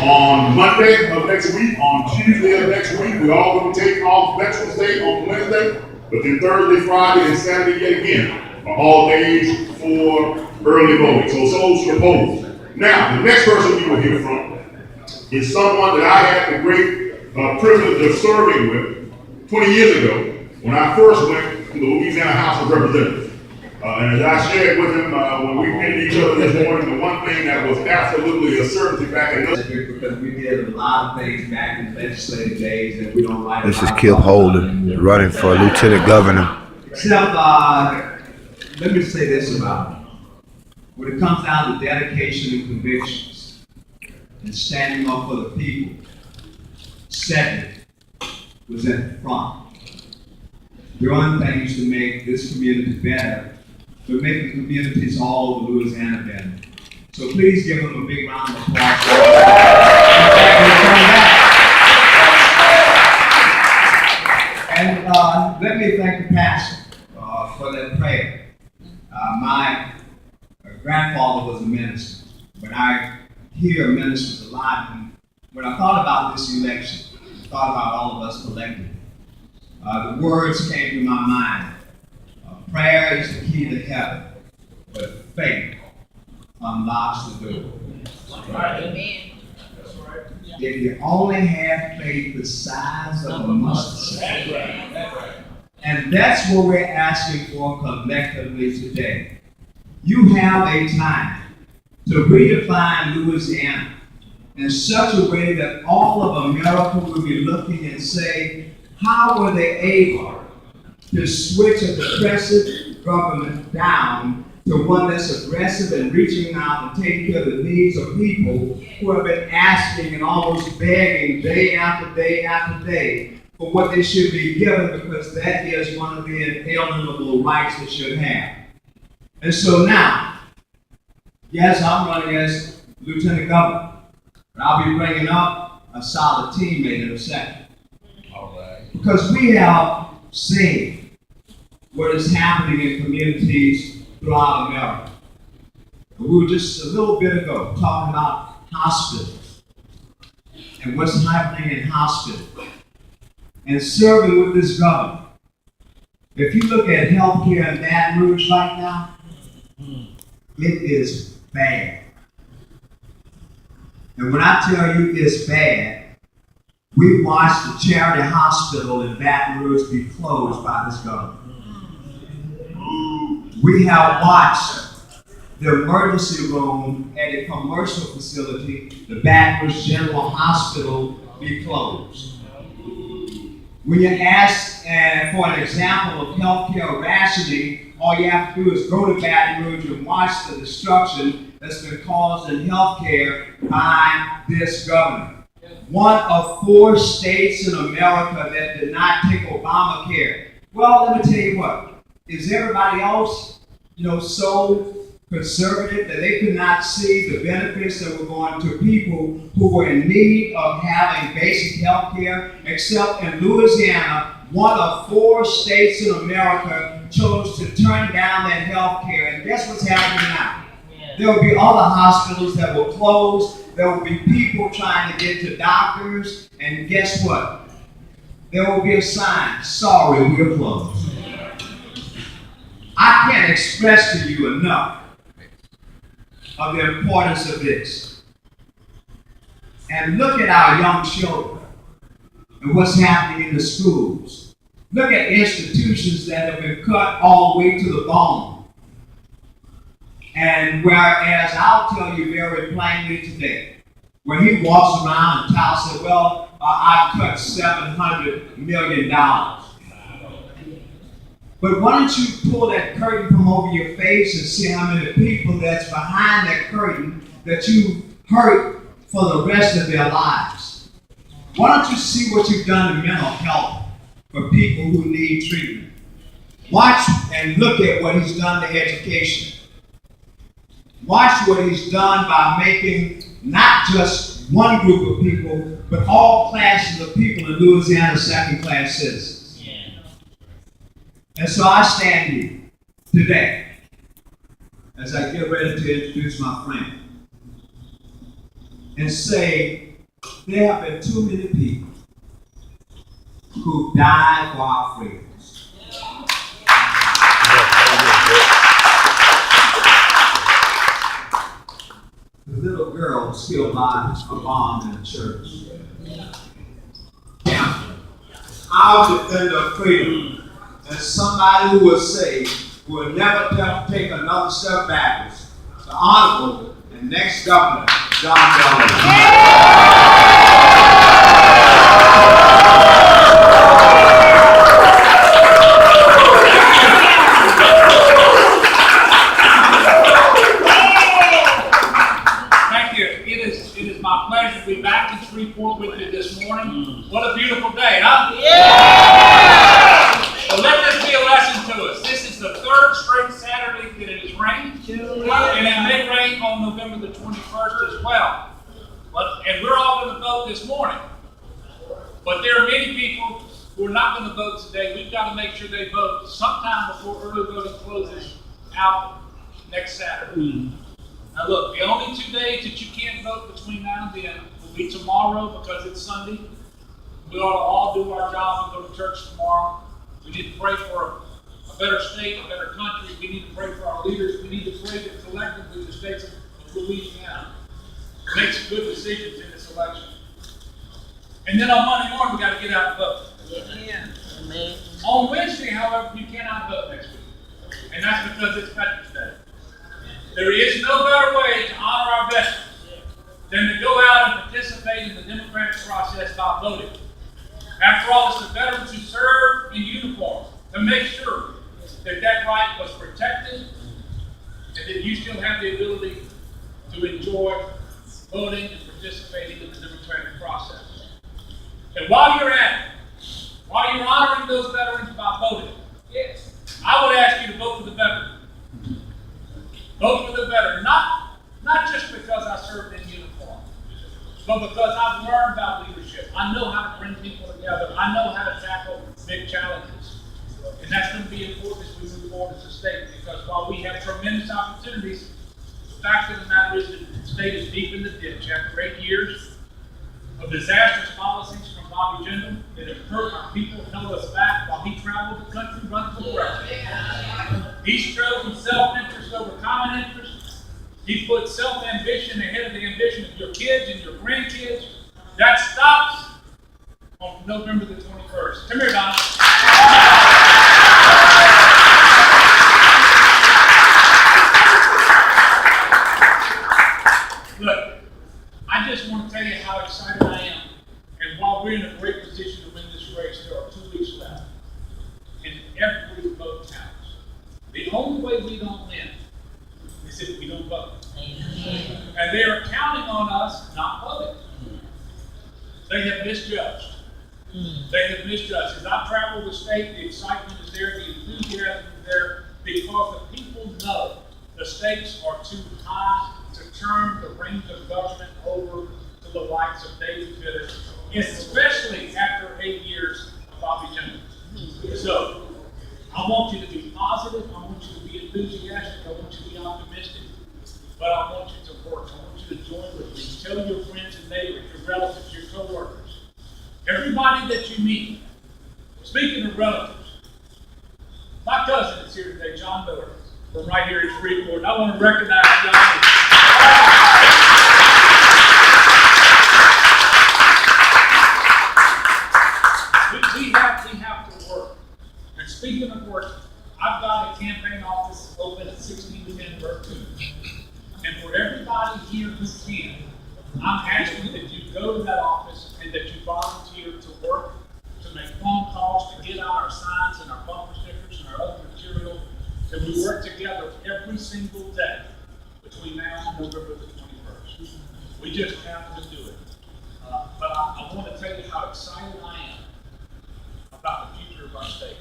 On Monday of next week, on Tuesday of next week, we're all going to take off Veterans Day on Wednesday, but then Thursday, Friday, and Saturday yet again are all days for early voting. So souls proposed. Now, the next person you will hear from is someone that I had the great privilege of serving with 20 years ago when I first went to the Louisiana House of Representatives. And as I shared with him when we met each other this morning, the one thing that was absolutely a certainty back in this because we did a lot of things back in legislative days that we don't like. This is Kip Holden running for Lieutenant Governor. Except, let me say this about it. When it comes down to dedication and convictions and standing up for the people, Cedric was at the front. Doing things to make this community better, but making communities all over Louisiana better. So please give him a big round of applause. And let me thank the pastor for that prayer. My grandfather was a minister, but I hear ministers a lot. And when I thought about this election, I thought about all of us collectively. The words came to my mind. Prayer is the key to heaven, but faith unlocks the door. Right. Amen. If you only have faith the size of a mustard seed. And that's what we're asking for collectively today. You have a time to redefine Louisiana in such a way that all of America will be looking and say, how were they able to switch a depressive government down to one that's aggressive and reaching out and taking care of the needs of people who have been asking and almost begging day after day after day for what they should be given, because that is one of the inalienable rights they should have. And so now, yes, I'm running as Lieutenant Governor, but I'll be bringing up a solid teammate in a second. Because we have seen what is happening in communities throughout America. We were just a little bit ago talking about hospitals and what's happening in hospitals and serving with this government. If you look at healthcare in Baton Rouge right now, it is bad. And when I tell you it's bad, we watched the charity hospital in Baton Rouge be closed by this government. We have watched the emergency room at a commercial facility, the Baton Rouge General Hospital, be closed. When you ask for an example of healthcare rationing, all you have to do is go to Baton Rouge and watch the destruction that's been caused in healthcare by this government. One of 4 states in America that did not take Obamacare. Well, let me tell you what. Is everybody else, so conservative that they could not see the benefits that were going to people who were in need of having basic health care? Except in Louisiana, one of 4 states in America chose to turn down that health care. And guess what's happening now? There will be other hospitals that will close. There will be people trying to get to doctors, and guess what? There will be a sign, sorry, we're closed. I can't express to you enough of the importance of this. And look at our young children and what's happening in the schools. Look at institutions that have been cut all the way to the bone. And whereas I'll tell you very plainly today, when he walks around and touts it, well, I cut $700 million. But why don't you pull that curtain from over your face and see how many people that's behind that curtain that you hurt for the rest of their lives? Why don't you see what you've done in mental health for people who need treatment? Watch and look at what he's done to education. Watch what he's done by making not just one group of people, but all classes of people in Louisiana second-class citizens. Yeah. And so I stand here today as I get ready to introduce my friend and say there have been too many people who died for our freedoms. The little girl was killed by a bomb in the church. Our defender of freedom, and somebody who will say, will never take another step backwards, the Honorable and next Governor, John Thank you. It is my pleasure to be back in Shreveport with you this morning. What a beautiful day, huh? Yeah! So let this be a lesson to us. This is the third straight Saturday that it has rained, and it may rain on November the 21st as well. And we're all going to vote this morning. But there are many people who are not going to vote today. We've got to make sure they vote sometime before early voting closes out next Saturday. Now look, the only 2 days that you can't vote between now and then will be tomorrow because it's Sunday. We ought to all do our job and go to church tomorrow. We need to pray for a better state, a better country. We need to pray for our leaders. We need to pray that collectively the states of Louisiana make some good decisions in this election. And then on Monday morning, we got to get out and vote. Yeah. Amen. On Wednesday, however, you cannot vote next week. And that's because it's Veterans Day. There is no better way to honor our veterans than to go out and participate in the democratic process by voting. After all, it's the veterans who serve in uniform to make sure that that right was protected and that you still have the ability to enjoy voting and participating in the democratic process. And while you're at it, while you're honoring those veterans by voting, yes, I would ask you to vote for the veteran. Vote for the veteran, not just because I served in uniform, but because I've learned about leadership. I know how to bring people together. I know how to tackle big challenges. And that's going to be important as we move forward as a state, because while we have tremendous opportunities, the fact of the matter is that the state is deep in the ditch after 8 years of disastrous policies from Bobby Jindal that have hurt our people, held us back while he traveled the country running for president. He's chosen self-interest over common interest. He put self-ambition ahead of the ambition of your kids and your grandkids. That stops on November the 21st. Come here, Donna. Look, I just want to tell you how excited I am. And while we're in a great position to win this race, there are 2 weeks left. And every vote counts. The only way we don't win is if we don't vote. And they are counting on us not voting. They have misjudged. They have misjudged. As I travel the state, the excitement is there, the enthusiasm is there, because the people know the stakes are too high to turn the reins of government over to the likes of David Vitter, especially after 8 years of Bobby Jindal. So, I want you to be positive, I want you to be enthusiastic, I want you to be optimistic, but I want you to work, I want you to join with me. Tell your friends and neighbors, your relatives, your co-workers, everybody that you meet. Speaking of relatives, my cousin is here today, John Miller, from right here in Shreveport, and I want to recognize John. We have to work. And speaking of work, I've got a campaign office open at 1610 Burton. And for everybody here who can, I'm asking that you go to that office and that you volunteer to work, to make phone calls, to get out our signs and our bumper stickers and our other material, that we work together every single day between now and November the 21st. We just have to do it. But I want to tell you how excited I am about the future of our state.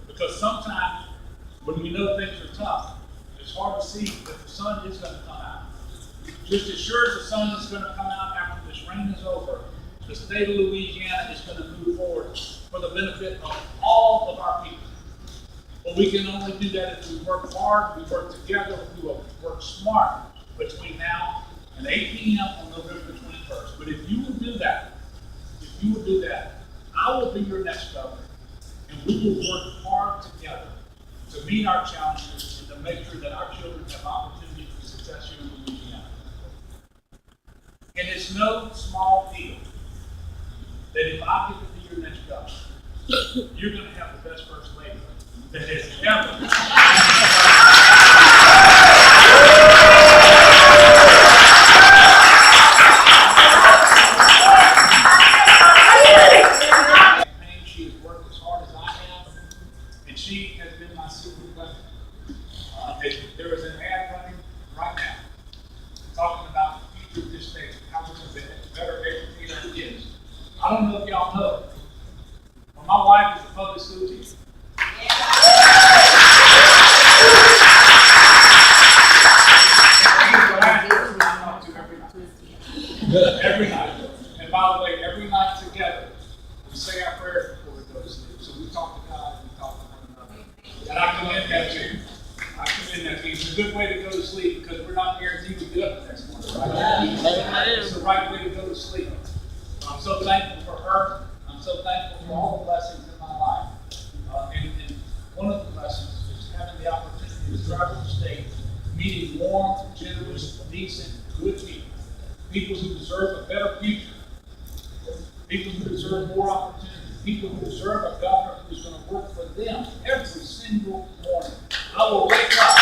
Because sometimes when we know things are tough, it's hard to see that the sun is going to come out. Just as sure as the sun is going to come out after this rain is over, the state of Louisiana is going to move forward for the benefit of all of our people. But we can only do that if we work hard, we work together, we work smart between now and 8 p.m. on November 20th. first. But if you will do that, I will be your next governor. And we will work hard together to meet our challenges and to make sure that our children have opportunity for success here in Louisiana. And it's no small deal that if I get to be your next governor, you're going to have the best first lady that has ever. She has worked as hard as I have, and she has been my secret weapon. There is an ad running right now talking about the future of this state, how we're going to better educate our kids. I don't know if y'all know, but my wife is a public school teacher. Every night. And by the way, every night together, we say our prayers before we go to sleep. So we talk to God and we talk to one another. And I commend that to you. It's a good way to go to sleep because we're not guaranteed to get up the next morning, right? It's the right way to go to sleep. I'm so thankful for her. I'm so thankful for all the blessings in my life. And one of the blessings is having the opportunity to travel the state, meeting warm, generous, decent, good people. People who deserve a better future. People who deserve more opportunity. People who deserve a governor who's going to work for them every single morning. I will wake up